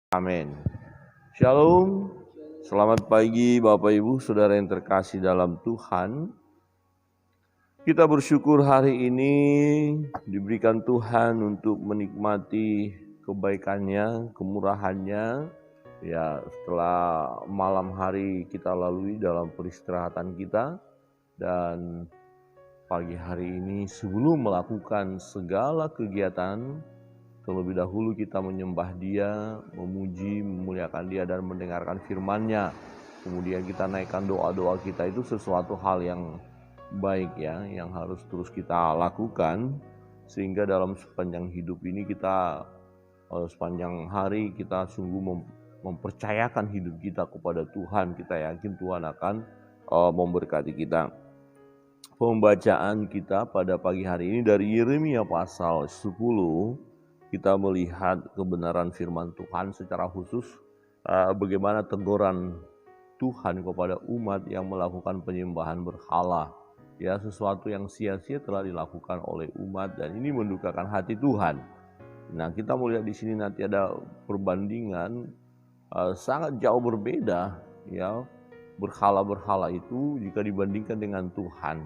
Amin. Shalom, selamat pagi Bapak Ibu Saudara yang terkasih dalam Tuhan. Kita bersyukur hari ini diberikan Tuhan untuk menikmati kebaikannya, kemurahannya. Ya, setelah malam hari kita lalui dalam peristirahatan kita, dan pagi hari ini sebelum melakukan segala kegiatan, terlebih dahulu kita menyembah Dia, memuji, memuliakan Dia dan mendengarkan firman-Nya. Kemudian kita naikkan doa-doa kita, itu sesuatu hal yang baik ya, yang harus terus kita lakukan. Sehingga dalam sepanjang hidup ini kita, sepanjang hari kita sungguh mempercayakan hidup kita kepada Tuhan. Kita yakin Tuhan akan memberkati kita. Pembacaan kita pada pagi hari ini dari Yeremia pasal 10. Kita melihat kebenaran firman Tuhan secara khusus, bagaimana teguran Tuhan kepada umat yang melakukan penyembahan berhala. Ya, sesuatu yang sia-sia telah dilakukan oleh umat dan ini mendukakan hati Tuhan. Nah, kita melihat di sini nanti ada perbandingan sangat jauh berbeda ya, berhala-berhala itu jika dibandingkan dengan Tuhan.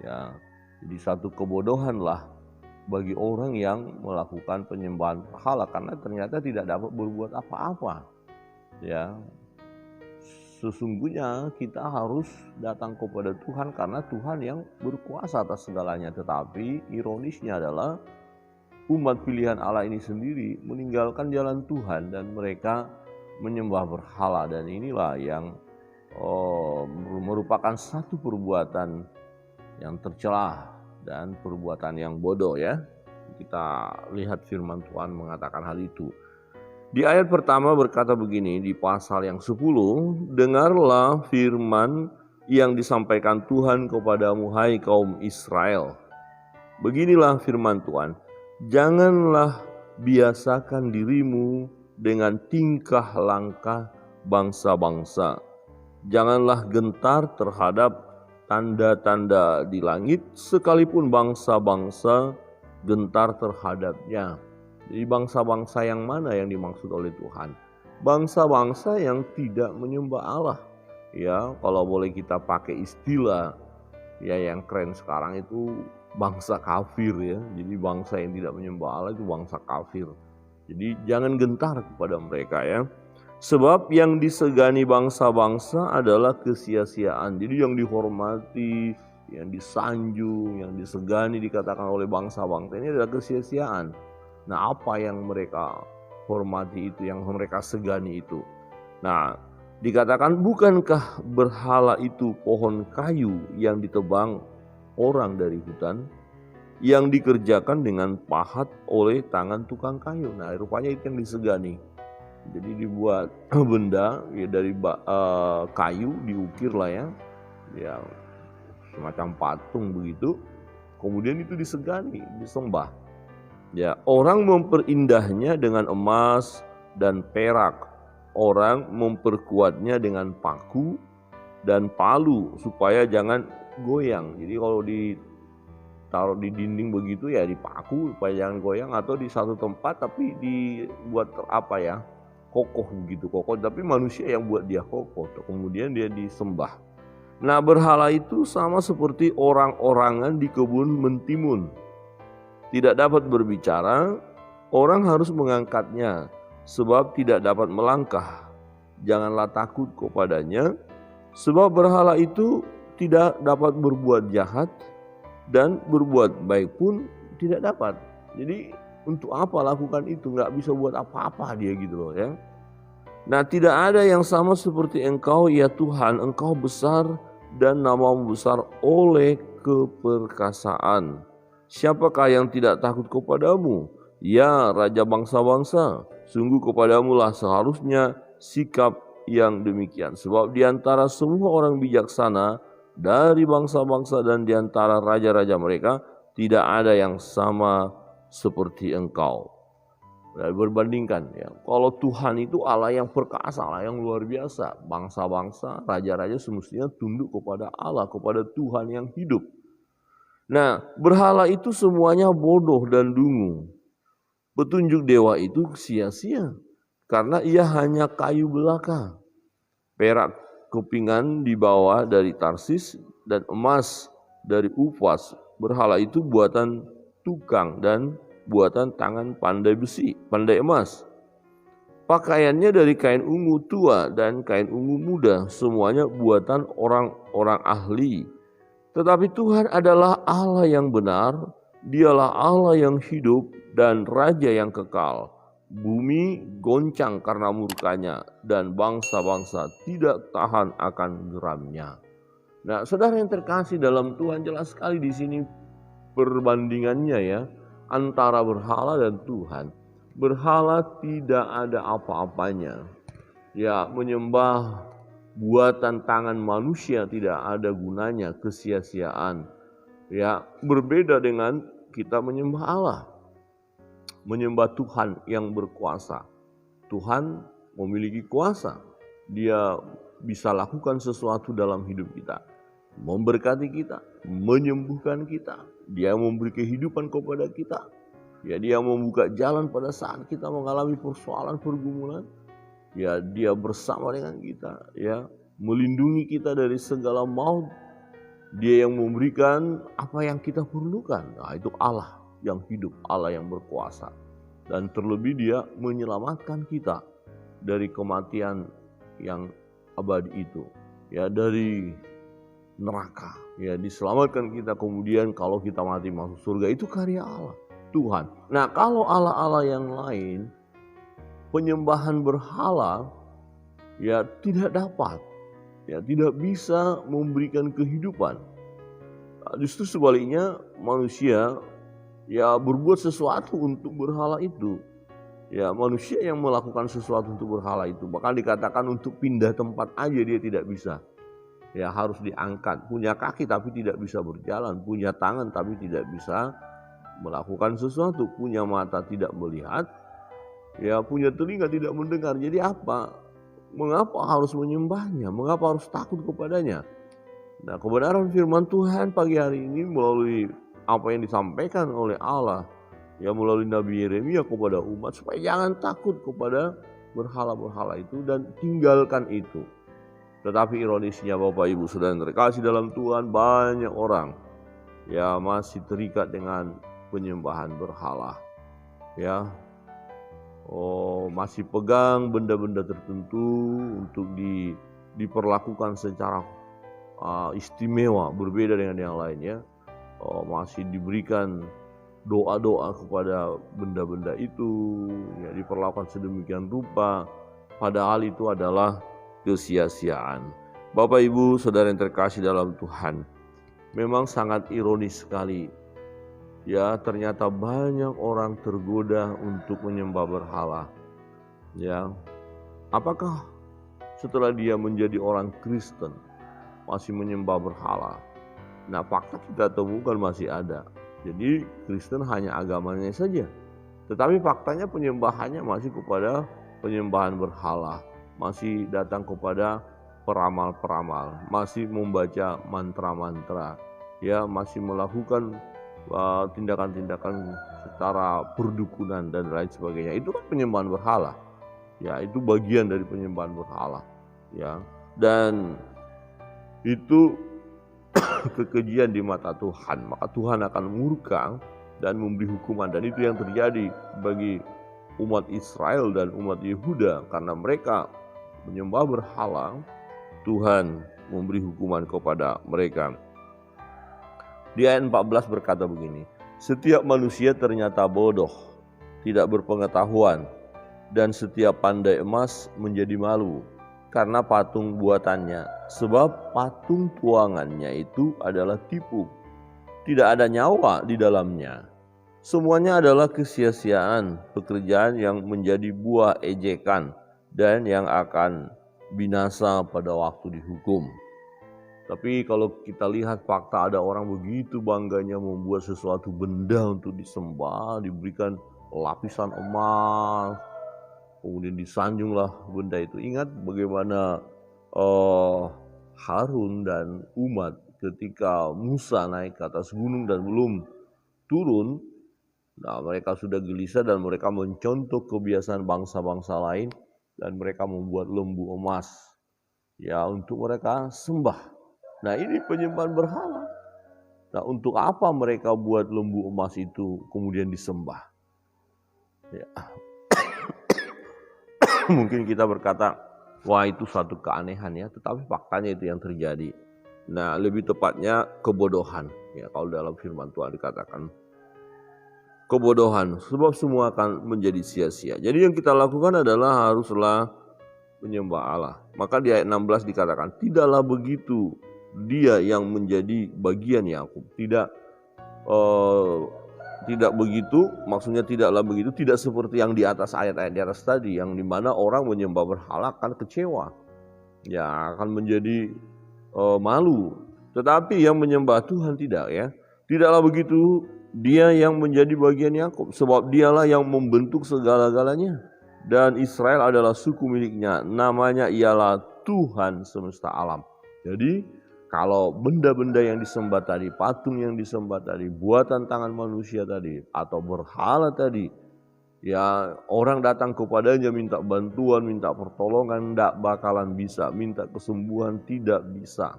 Ya, jadi satu kebodohan lah bagi orang yang melakukan penyembahan berhala karena ternyata tidak dapat berbuat apa-apa. Ya, sesungguhnya kita harus datang kepada Tuhan karena Tuhan yang berkuasa atas segalanya. Tetapi ironisnya adalah umat pilihan Allah ini sendiri meninggalkan jalan Tuhan dan mereka menyembah berhala, dan inilah yang merupakan satu perbuatan yang tercela dan perbuatan yang bodoh ya. Kita lihat firman Tuhan mengatakan hal itu. Di ayat pertama berkata begini di pasal yang 10, dengarlah firman yang disampaikan Tuhan kepadamu hai kaum Israel. Beginilah firman Tuhan, janganlah biasakan dirimu dengan tingkah langkah bangsa-bangsa. Janganlah gentar terhadap tanda-tanda di langit, sekalipun bangsa-bangsa gentar terhadapnya. Jadi bangsa-bangsa yang mana yang dimaksud oleh Tuhan? Bangsa-bangsa yang tidak menyembah Allah. Ya, kalau boleh kita pakai istilah ya yang keren sekarang itu bangsa kafir ya. Jadi bangsa yang tidak menyembah Allah itu bangsa kafir. Jadi jangan gentar kepada mereka ya. Sebab yang disegani bangsa-bangsa adalah kesia-siaan. Jadi yang dihormati, yang disanjung, yang disegani dikatakan oleh bangsa-bangsa ini adalah kesia-siaan. Nah, apa yang mereka hormati itu, yang mereka segani itu? Nah, dikatakan bukankah berhala itu pohon kayu yang ditebang orang dari hutan, yang dikerjakan dengan pahat oleh tangan tukang kayu. Nah, rupanya itu yang disegani. Jadi dibuat benda ya dari kayu, diukir lah ya semacam patung begitu. Kemudian itu disegani, disembah. Ya, orang memperindahnya dengan emas dan perak. Orang memperkuatnya dengan paku dan palu supaya jangan goyang. Jadi kalau ditaruh di dinding begitu ya dipaku supaya jangan goyang, atau di satu tempat tapi dibuat kokoh begitu, kokoh, tapi manusia yang buat dia kokoh, kemudian dia disembah. Nah, berhala itu sama seperti orang-orangan di kebun mentimun. Tidak dapat berbicara, orang harus mengangkatnya, sebab tidak dapat melangkah. Janganlah takut kepadanya, sebab berhala itu tidak dapat berbuat jahat, dan berbuat baik pun tidak dapat. Jadi untuk apa lakukan itu? Nggak bisa buat apa-apa dia gitu loh ya. Nah, tidak ada yang sama seperti Engkau ya Tuhan. Engkau besar dan namamu besar oleh keperkasaan. Siapakah yang tidak takut kepadamu? Ya Raja bangsa-bangsa, sungguh kepadamu lah seharusnya sikap yang demikian. Sebab di antara semua orang bijaksana dari bangsa-bangsa dan di antara raja-raja mereka tidak ada yang sama seperti Engkau. Dan berbandingkan ya, kalau Tuhan itu Allah yang perkasa, Allah yang luar biasa, bangsa-bangsa, raja-raja semestinya tunduk kepada Allah, kepada Tuhan yang hidup. Nah, berhala itu semuanya bodoh dan dungu. Petunjuk dewa itu sia-sia. karena ia hanya kayu belaka. Perak kepingan dibawa dari Tarsis dan emas dari Ufas. Berhala itu buatan tukang dan buatan tangan pandai besi, pandai emas. Pakaiannya dari kain ungu tua dan kain ungu muda, semuanya buatan orang-orang ahli. Tetapi Tuhan adalah Allah yang benar, Dialah Allah yang hidup dan Raja yang kekal. Bumi goncang karena murkanya dan bangsa-bangsa tidak tahan akan geramnya. Nah, saudara yang terkasih dalam Tuhan, jelas sekali di sini perbandingannya ya antara berhala dan Tuhan. Berhala tidak ada apa-apanya. Ya, menyembah buatan tangan manusia tidak ada gunanya, kesia-siaan. Ya, berbeda dengan kita menyembah Allah. Menyembah Tuhan yang berkuasa. Tuhan memiliki kuasa. Dia bisa lakukan sesuatu dalam hidup kita. Memberkati kita, menyembuhkan kita. Dia memberi kehidupan kepada kita. Ya, dia membuka jalan pada saat kita mengalami persoalan pergumulan. Ya, dia bersama dengan kita, ya, melindungi kita dari segala maut. Dia yang memberikan apa yang kita perlukan. Nah, itu Allah yang hidup, Allah yang berkuasa. Dan terlebih dia menyelamatkan kita dari kematian yang abadi itu. Ya, dari neraka. Ya, diselamatkan kita, kemudian kalau kita mati masuk surga, itu karya Allah, Tuhan. Nah, kalau Allah-Allah yang lain, penyembahan berhala, ya tidak dapat. Ya, tidak bisa memberikan kehidupan. Justru sebaliknya, manusia ya berbuat sesuatu untuk berhala itu. Ya, manusia yang melakukan sesuatu untuk berhala itu. Bahkan dikatakan untuk pindah tempat aja dia tidak bisa. Ya, harus diangkat. Punya kaki tapi tidak bisa berjalan, punya tangan tapi tidak bisa melakukan sesuatu, punya mata tidak melihat, ya punya telinga tidak mendengar. Jadi apa? Mengapa harus menyembahnya? Mengapa harus takut kepadanya? Nah, kebenaran firman Tuhan pagi hari ini melalui apa yang disampaikan oleh Allah, ya melalui Nabi Yeremia kepada umat, supaya jangan takut kepada berhala-berhala itu dan tinggalkan itu. Tetapi ironisnya Bapak Ibu Saudara yang terkasih dalam Tuhan, banyak orang ya masih terikat dengan penyembahan berhala. Ya, masih pegang benda-benda tertentu untuk diperlakukan secara istimewa, berbeda dengan yang lainnya. Masih diberikan doa-doa kepada benda-benda itu, ya diperlakukan sedemikian rupa, padahal itu adalah kesia-siaan. Bapak Ibu Saudara yang terkasih dalam Tuhan, memang sangat ironis sekali. Ya, ternyata banyak orang tergoda untuk menyembah berhala. Ya, apakah setelah dia menjadi orang Kristen masih menyembah berhala? Nah, fakta kita temukan masih ada. Jadi Kristen hanya agamanya saja, tetapi faktanya penyembahannya masih kepada penyembahan berhala, masih datang kepada peramal-peramal, masih membaca mantra-mantra, ya masih melakukan tindakan-tindakan secara perdukunan dan lain sebagainya. Itu kan penyembahan berhala. Ya, itu bagian dari penyembahan berhala. Ya, dan itu kekejian di mata Tuhan. Maka Tuhan akan murka dan memberi hukuman, dan itu yang terjadi bagi umat Israel dan umat Yehuda karena mereka menyembah berhala. Tuhan memberi hukuman kepada mereka. Di ayat 14 berkata begini, setiap manusia ternyata bodoh, tidak berpengetahuan, dan setiap pandai emas menjadi malu karena patung buatannya, sebab patung tuangannya itu adalah tipu, tidak ada nyawa di dalamnya. Semuanya adalah kesia-siaan, pekerjaan yang menjadi buah ejekan dan yang akan binasa pada waktu dihukum. Tapi kalau kita lihat fakta, ada orang begitu bangganya membuat sesuatu benda untuk disembah, diberikan lapisan emas, kemudian disanjunglah benda itu. Ingat bagaimana Harun dan umat ketika Musa naik ke atas gunung dan belum turun, Nah, mereka sudah gelisah dan mereka mencontoh kebiasaan bangsa-bangsa lain dan mereka membuat lembu emas ya untuk mereka sembah. Nah, ini penyembahan berhala. Nah, untuk apa mereka buat lembu emas itu kemudian disembah? Ya. Mungkin kita berkata, wah itu suatu keanehan ya, tetapi faktanya itu yang terjadi. Nah, lebih tepatnya kebodohan. Ya, kalau dalam firman Tuhan dikatakan kebodohan, sebab semua akan menjadi sia-sia. Jadi yang kita lakukan adalah haruslah menyembah Allah. Maka di ayat 16 dikatakan, tidaklah begitu dia yang menjadi bagian Yakub. Tidak begitu, maksudnya tidaklah begitu, tidak seperti yang di atas ayat-ayat di atas tadi, yang dimana orang menyembah berhala akan kecewa, ya akan menjadi malu. Tetapi yang menyembah Tuhan tidak ya, tidaklah begitu dia yang menjadi bagian Yakub, sebab dialah yang membentuk segala-galanya. Dan Israel adalah suku miliknya, namanya ialah Tuhan semesta alam. Jadi kalau benda-benda yang disembah tadi, patung yang disembah tadi, buatan tangan manusia tadi, atau berhala tadi, ya orang datang kepadanya minta bantuan, minta pertolongan, tidak bakalan bisa, minta kesembuhan tidak bisa.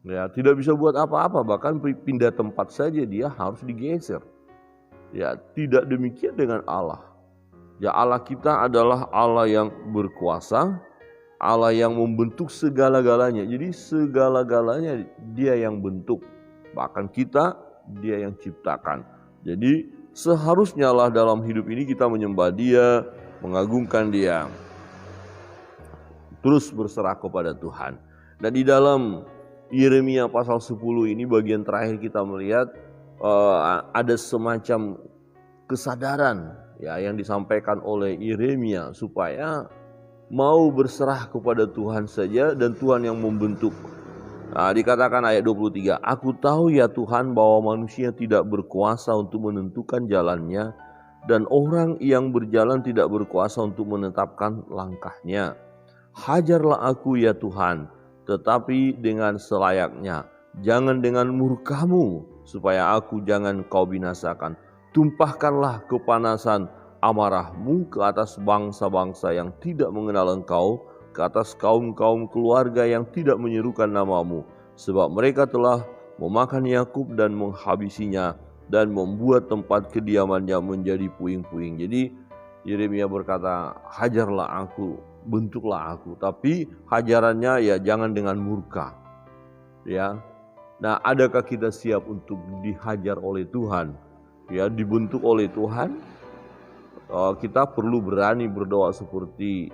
Ya, tidak bisa buat apa-apa, bahkan pindah tempat saja dia harus digeser. Ya, tidak demikian dengan Allah. Ya, Allah kita adalah Allah yang berkuasa, Allah yang membentuk segala-galanya. Jadi segala-galanya dia yang bentuk. Bahkan kita dia yang ciptakan. Jadi seharusnya lah dalam hidup ini kita menyembah dia, mengagungkan dia. Terus berserah kepada Tuhan. Dan di dalam Yeremia pasal 10 ini bagian terakhir kita melihat ada semacam kesadaran ya yang disampaikan oleh Yeremia supaya mau berserah kepada Tuhan saja dan Tuhan yang membentuk. Nah, dikatakan ayat 23, aku tahu ya Tuhan bahwa manusia tidak berkuasa untuk menentukan jalannya dan orang yang berjalan tidak berkuasa untuk menetapkan langkahnya. Hajarlah aku ya Tuhan, tetapi dengan selayaknya, jangan dengan murkamu supaya aku jangan kau binasakan. Tumpahkanlah kepanasan amarahmu ke atas bangsa-bangsa yang tidak mengenal engkau, ke atas kaum-kaum keluarga yang tidak menyerukan namamu, sebab mereka telah memakan Yakub dan menghabisinya dan membuat tempat kediamannya menjadi puing-puing. Jadi Yeremia berkata, hajarlah aku, bentuklah aku, tapi hajarannya ya jangan dengan murka. Ya. Nah, adakah kita siap untuk dihajar oleh Tuhan? Ya, dibentuk oleh Tuhan? Kita perlu berani berdoa seperti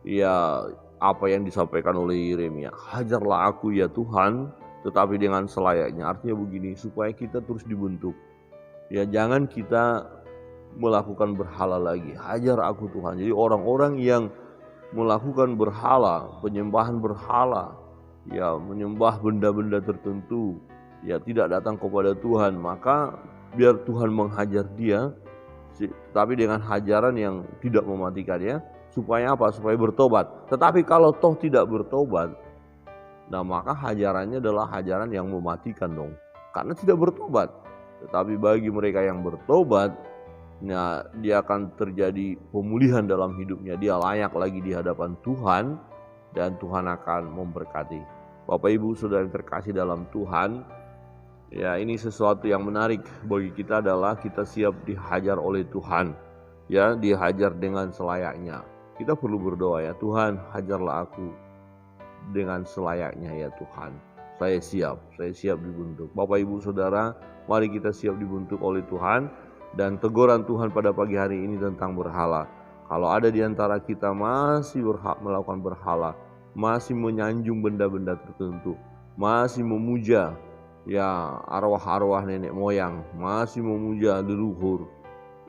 ya apa yang disampaikan oleh Yeremia. Hajarlah aku ya Tuhan, tetapi dengan selayaknya. Artinya begini, supaya kita terus dibentuk. Ya jangan kita melakukan berhala lagi. Hajar aku Tuhan. Jadi orang-orang yang melakukan berhala, penyembahan berhala, ya menyembah benda-benda tertentu, ya tidak datang kepada Tuhan, maka biar Tuhan menghajar dia, tapi dengan hajaran yang tidak mematikan ya. Supaya apa? Supaya bertobat. Tetapi kalau toh tidak bertobat, nah maka hajarannya adalah hajaran yang mematikan dong. Karena tidak bertobat. Tetapi bagi mereka yang bertobat, nah dia akan terjadi pemulihan dalam hidupnya. Dia layak lagi di hadapan Tuhan dan Tuhan akan memberkati. Bapak Ibu Saudara yang terkasih dalam Tuhan, ya ini sesuatu yang menarik bagi kita adalah kita siap dihajar oleh Tuhan. Ya, dihajar dengan selayaknya. Kita perlu berdoa ya, Tuhan hajarlah aku dengan selayaknya ya Tuhan. Saya siap dibentuk. Bapak Ibu Saudara, mari kita siap dibentuk oleh Tuhan. Dan teguran Tuhan pada pagi hari ini tentang berhala. Kalau ada di antara kita masih melakukan berhala, masih menyanjung benda-benda tertentu, masih memuja ya arwah-arwah nenek moyang, masih memuja leluhur,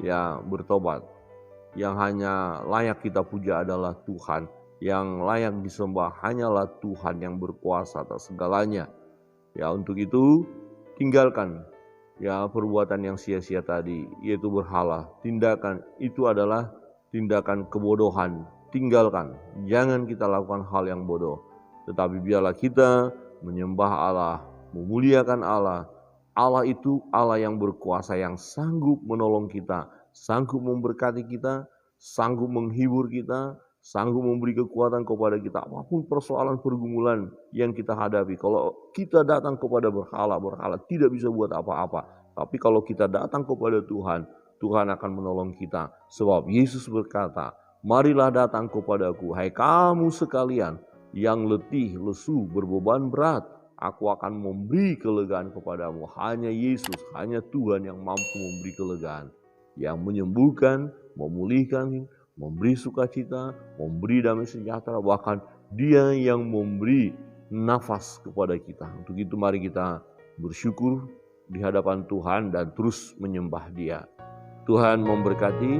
ya bertobat. Yang hanya layak kita puja adalah Tuhan. Yang layak disembah hanyalah Tuhan yang berkuasa atas segalanya. Ya untuk itu tinggalkan ya perbuatan yang sia-sia tadi, yaitu berhala. Tindakan itu adalah tindakan kebodohan. Tinggalkan, jangan kita lakukan hal yang bodoh. Tetapi biarlah kita menyembah Allah, memuliakan Allah, Allah itu Allah yang berkuasa, yang sanggup menolong kita, sanggup memberkati kita, sanggup menghibur kita, sanggup memberi kekuatan kepada kita. Apapun persoalan pergumulan yang kita hadapi, kalau kita datang kepada berhala tidak bisa buat apa-apa. Tapi kalau kita datang kepada Tuhan, Tuhan akan menolong kita. Sebab Yesus berkata, marilah datang kepadaku, hai kamu sekalian yang letih, lesu, berbeban berat. Aku akan memberi kelegaan kepadamu. Hanya Yesus, hanya Tuhan yang mampu memberi kelegaan. Yang menyembuhkan, memulihkan, memberi sukacita, memberi damai sejahtera. Bahkan Dia yang memberi nafas kepada kita. Untuk itu mari kita bersyukur di hadapan Tuhan dan terus menyembah Dia. Tuhan memberkati.